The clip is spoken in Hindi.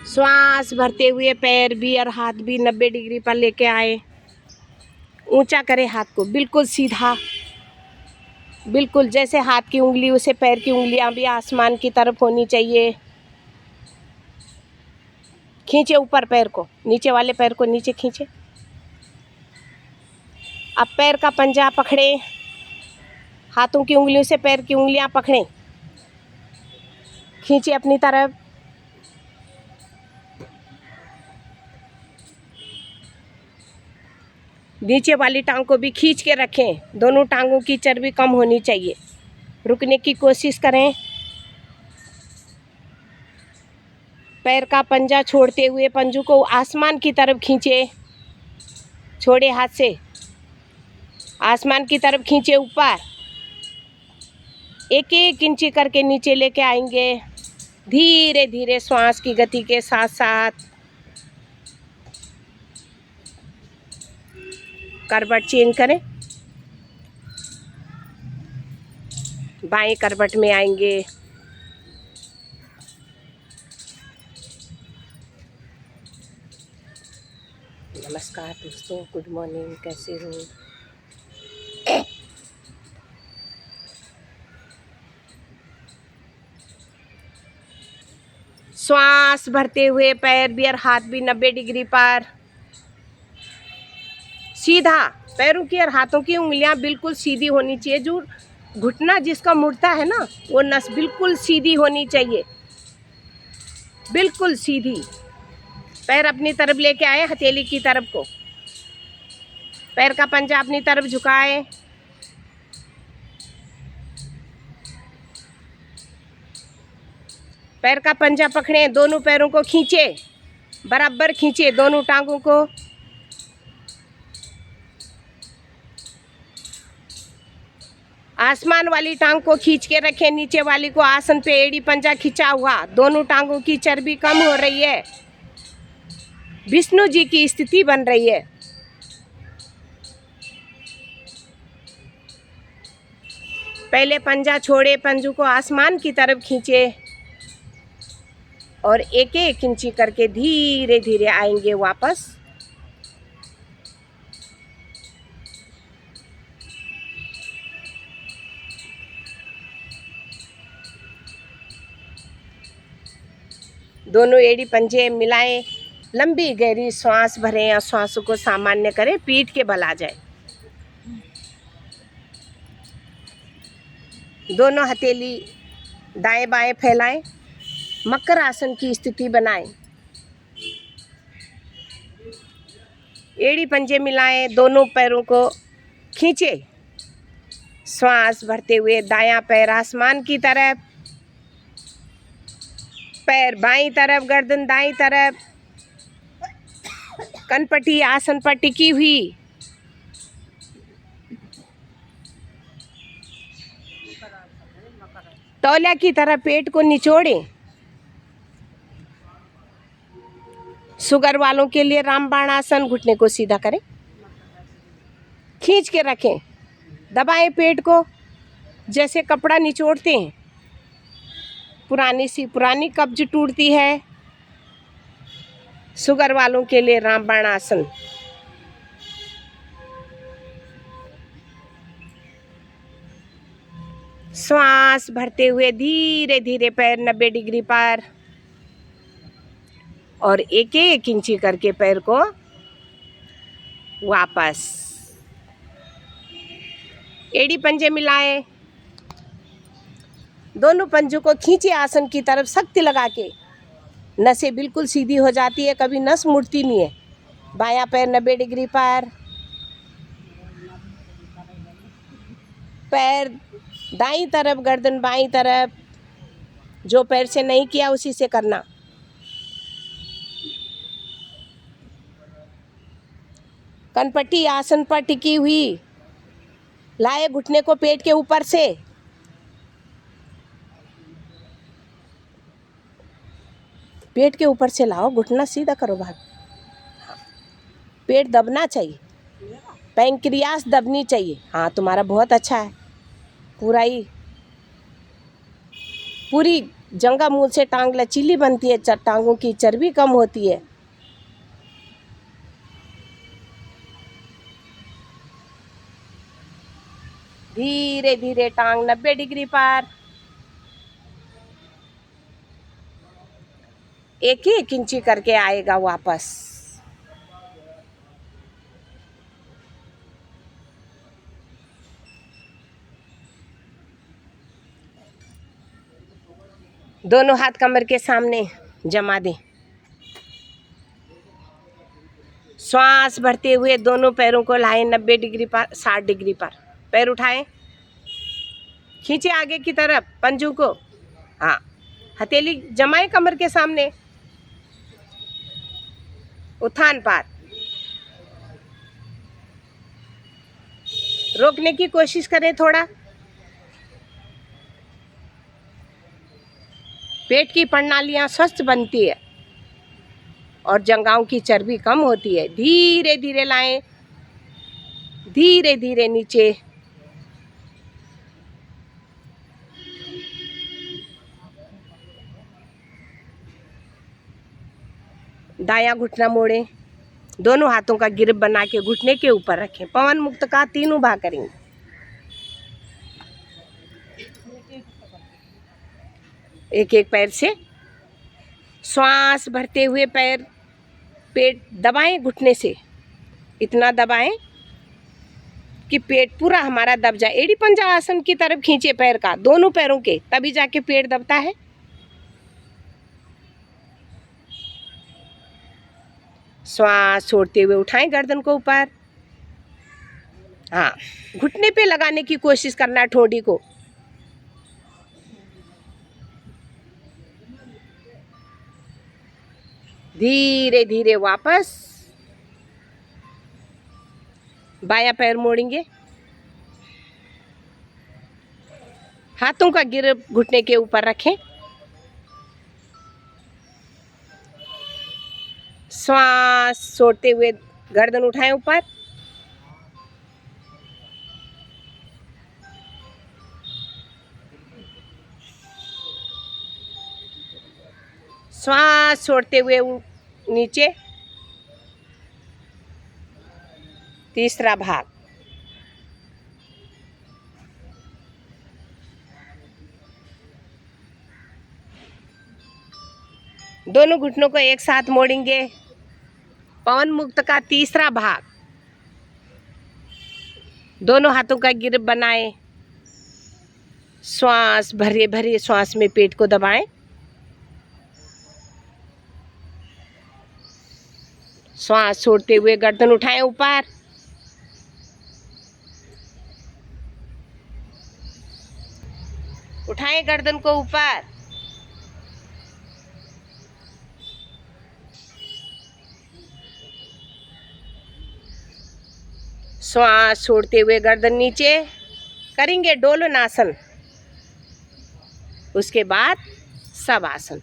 श्वास भरते हुए पैर भी और हाथ भी 90 डिग्री पर लेके आए। ऊंचा करें हाथ को, बिल्कुल सीधा, बिल्कुल जैसे हाथ की उंगली उसे पैर की उंगलियां भी आसमान की तरफ होनी चाहिए। खींचे ऊपर पैर को, नीचे वाले पैर को नीचे खींचे। अब पैर का पंजा पकड़े, हाथों की उंगलियों से पैर की उंगलियां पकड़ें, खींचे अपनी तरफ। नीचे वाली टांग को भी खींच के रखें, दोनों टांगों की चर्बी कम होनी चाहिए। रुकने की कोशिश करें। पैर का पंजा छोड़ते हुए पंजों को आसमान की तरफ खींचे, छोड़े हाथ से, आसमान की तरफ खींचे ऊपर। एक एक इंची करके नीचे लेके आएंगे, धीरे धीरे श्वास की गति के साथ साथ। करवट चेंज करें, बाएं करवट में आएंगे। नमस्कार दोस्तों, गुड मॉर्निंग, कैसे हो? श्वास भरते हुए पैर भी और हाथ भी 90 डिग्री पर सीधा। पैरों की और हाथों की उंगलियां बिल्कुल सीधी होनी चाहिए। जो घुटना जिसका मुड़ता है ना, वो नस बिल्कुल सीधी होनी चाहिए, बिल्कुल सीधी। पैर अपनी तरफ लेके आए, हथेली की तरफ को, पैर का पंजा अपनी तरफ झुकाए। पैर का पंजा पकड़े, दोनों पैरों को खींचे, बराबर खींचे दोनों टांगों को। आसमान वाली टांग को खींच के रखें, नीचे वाली को आसन पे एड़ी पंजा खिंचा हुआ। दोनों टांगों की चर्बी कम हो रही है, विष्णु जी की स्थिति बन रही है। पहले पंजा छोड़े, पंजों को आसमान की तरफ खींचे और एक एक इंची करके धीरे धीरे आएंगे वापस। दोनों एड़ी पंजे मिलाएं, लंबी गहरी श्वास भरें और श्वासों को सामान्य करें, पीठ के बल आ जाए। दोनों हथेली दाएं बाएं फैलाएं, मकर आसन की स्थिति बनाएं। एड़ी पंजे मिलाएं, दोनों पैरों को खींचे, श्वास भरते हुए दायां पैर आसमान की तरफ, पैर बाईं तरफ, गर्दन दाईं तरफ, कनपटी आसन पर टिकी हुई। तौलिया की तरह पेट को निचोड़ें। शुगर वालों के लिए रामबाण आसन, घुटने को सीधा करें, खींच के रखें, दबाएं पेट को जैसे कपड़ा निचोड़ते हैं। पुरानी कब्ज टूटती है। शुगर वालों के लिए रामबाण आसन। श्वास भरते हुए धीरे धीरे पैर 90 डिग्री पर और एक एक इंची करके पैर को वापस। एड़ी पंजे मिलाएं, दोनों पंजों को खींचे आसन की तरफ शक्ति लगा के। नसें बिल्कुल सीधी हो जाती है, कभी नस मुड़ती नहीं है। बायां पैर 90 डिग्री पर, पैर दाईं तरफ, गर्दन बाईं तरफ। जो पैर से नहीं किया उसी से करना। कनपट्टी आसन पर टिकी हुई, लाए घुटने को पेट के ऊपर से। पेट के ऊपर से लाओ, घुटना सीधा करो भाई। पेट दबना चाहिए, पैंक्रियास दबनी चाहिए। हाँ, तुम्हारा बहुत अच्छा है, पूरी जंगा मूल से टांग लचीली बनती है, टांगों की चर्बी कम होती है। धीरे धीरे टांग 90 डिग्री पर। एक ही 1 इंची करके आएगा वापस। दोनों हाथ कमर के सामने जमा दें। श्वास भरते हुए दोनों पैरों को लाएं 90 डिग्री पर, 60 डिग्री पर। पैर उठाएं, खींचे आगे की तरफ पंजों को। हाँ, हथेली जमाएं कमर के सामने। उत्थान पार। रोकने की कोशिश करें थोड़ा। पेट की प्रणालियां स्वस्थ बनती है और जंघाओं की चर्बी कम होती है। धीरे धीरे लाएं, धीरे धीरे नीचे। दायां घुटना मोड़ें, दोनों हाथों का गिरप बना के घुटने के ऊपर रखें। पवन मुक्त का 3 भाग करेंगे। एक एक पैर से श्वास भरते हुए पैर, पेट दबाएं घुटने से। इतना दबाएं कि पेट पूरा हमारा दब जाए। एड़ी पंजा आसन की तरफ खींचे पैर का, दोनों पैरों के, तभी जाके पेट दबता है। श्वास छोड़ते हुए उठाएं गर्दन को ऊपर। हाँ, घुटने पे लगाने की कोशिश करना है ठोड़ी को। धीरे धीरे वापस। बायां पैर मोड़ेंगे, हाथों का गिरप घुटने के ऊपर रखें। श्वास छोड़ते हुए गर्दन उठाएं ऊपर। श्वास छोड़ते हुए नीचे। तीसरा भाग। दोनों घुटनों को एक साथ मोड़ेंगे। पवन मुक्त का तीसरा भाग। दोनों हाथों का गिरप बनाएं। श्वास भरे भरे श्वास में पेट को दबाएं। श्वास छोड़ते हुए गर्दन उठाएं ऊपर। उठाएं गर्दन को ऊपर। श्वास छोड़ते हुए गर्दन नीचे। करेंगे डोलन आसन, उसके बाद शवासन।